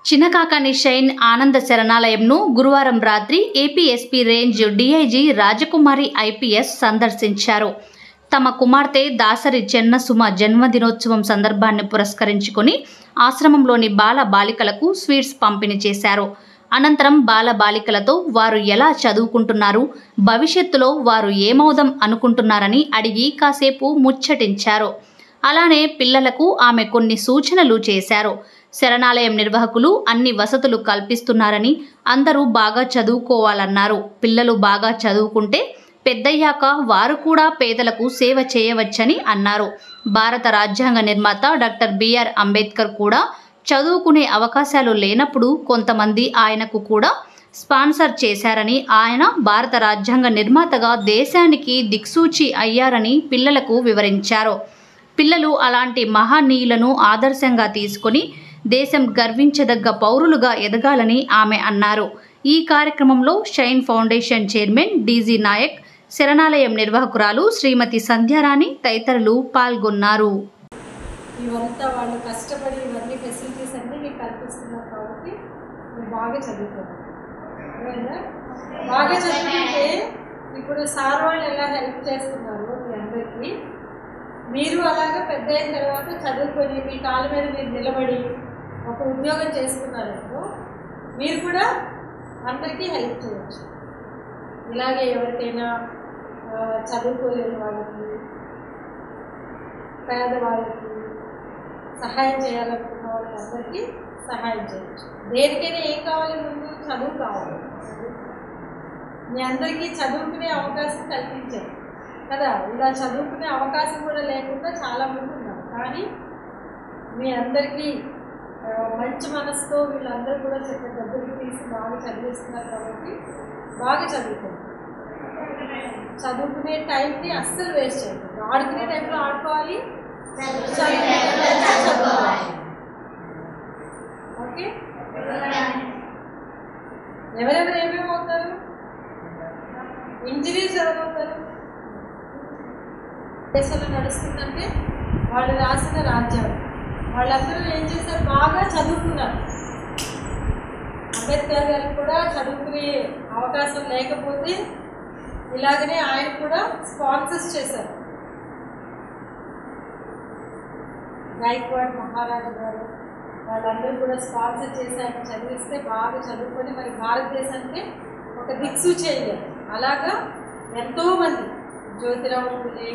Chinakakani shine ఆనంద శరణాలయంను గురువారం రాత్రి ఏపీఎస్పీ రేంజ్ డీఐజీ రాజకుమారి ఐపీఎస్ సందర్శించారు. తమ కుమార్తె దాసరి చెన్నసుమ జన్మదినోత్సవం సందర్భాన్ని పురస్కరించుకుని ఆశ్రమంలోని బాల బాలికలకు స్వీట్స్ పంపిణీ చేశారు. అనంతరం బాల బాలికలతో వారు ఎలా చదువుకుంటున్నారు, భవిష్యత్తులో వారు ఏమవుదాం అనుకుంటున్నారని అడిగి కాసేపు ముచ్చటించారు. అలానే పిల్లలకు ఆమె కొన్ని సూచనలు చేశారు. శరణాలయం నిర్వాహకులు అన్ని వసతులు కల్పిస్తున్నారని, అందరూ బాగా చదువుకోవాలన్నారు. పిల్లలు బాగా చదువుకుంటే పెద్దయ్యాక వారు కూడా పేదలకు సేవ చేయవచ్చని అన్నారు. భారత రాజ్యాంగ నిర్మాత డాక్టర్ బిఆర్ అంబేద్కర్ కూడా చదువుకునే అవకాశాలు లేనప్పుడు కొంతమంది ఆయనకు కూడా స్పాన్సర్ చేశారని, ఆయన భారత రాజ్యాంగ నిర్మాతగా దేశానికి దిక్సూచి అయ్యారని పిల్లలకు వివరించారు. పిల్లలు అలాంటి మహనీయులను ఆదర్శంగా తీసుకొని దేశం గర్వించదగ్గ పౌరులుగా ఎదగాలని ఆమె అన్నారు. ఈ కార్యక్రమంలో Shine Foundation chairman DG Nayak, శరణాలయం నిర్వాహకురాలు శ్రీమతి సంధ్యారాణి తదితరులు పాల్గొన్నారు. ఇవంతా వాళ్ళు కష్టపడి ఇవన్నీ ఫెసిలిటీస్ అన్నీ మీకు కల్పిస్తున్నారు కాబట్టి మీరు బాగా చదువుకోండి. బాగా చదువుకుంటే ఇప్పుడు సార్ వాళ్ళు ఎలా హెల్ప్ చేస్తున్నారు మీ అందరికీ, మీరు అలాగా పెద్ద అయిన తర్వాత చదువుకొని మీ కాళ్ళ మీద మీరు నిలబడి ఒక ఉద్యోగం చేసుకున్నారనుకో మీరు కూడా అందరికీ హెల్ప్ చేయవచ్చు. ఇలాగే ఎవరికైనా చదువుకోలేని వాళ్ళకి, పేదవాళ్ళకి సహాయం చేయాలనుకున్న వాళ్ళందరికీ సహాయం చేయవచ్చు. దేనికైనా ఏం కావాలి, ముందు చదువు కావాలి. మీ అందరికీ చదువుకునే అవకాశం కల్పించారు కదా. ఇలా చదువుకునే అవకాశం కూడా లేకుండా చాలామంది ఉన్నారు. కానీ మీ అందరికీ మంచి మనసుతో వీళ్ళందరూ కూడా చెప్పే దగ్గరికి తీసి బాగా చదివిస్తున్నారు కాబట్టి బాగా చదువుకోండి. చదువుకునే టైంని అస్సలు వేస్ట్ చేయకూడదు. ఆడుకునే టైంలో ఆడుకోవాలి, చదువుకోవాలి. ఓకే, ఎవరెవరు ఏమేమి అవుతారు? ఇంజనీర్స్ ఎవరవుతారు? దేశంలో నడుస్తుందంటే వాళ్ళు రాసిన రాజ్యాంగం. వాళ్ళందరూ ఏం చేశారు? బాగా చదువుకున్నారు. అంబేద్కర్ గారికి కూడా చదువుకునే అవకాశం లేకపోతే ఇలాగనే ఆయన కూడా స్పాన్సర్స్ చేశారు. గైక్వాడ్ మహారాజు గారు వాళ్ళందరూ కూడా స్పాన్సర్ చేసి ఆయన చదివిస్తే బాగా చదువుకొని మరి భారతదేశానికి ఒక దిక్సూచి అయ్యారు. అలాగా ఎంతోమంది, జ్యోతిరావు పూలే,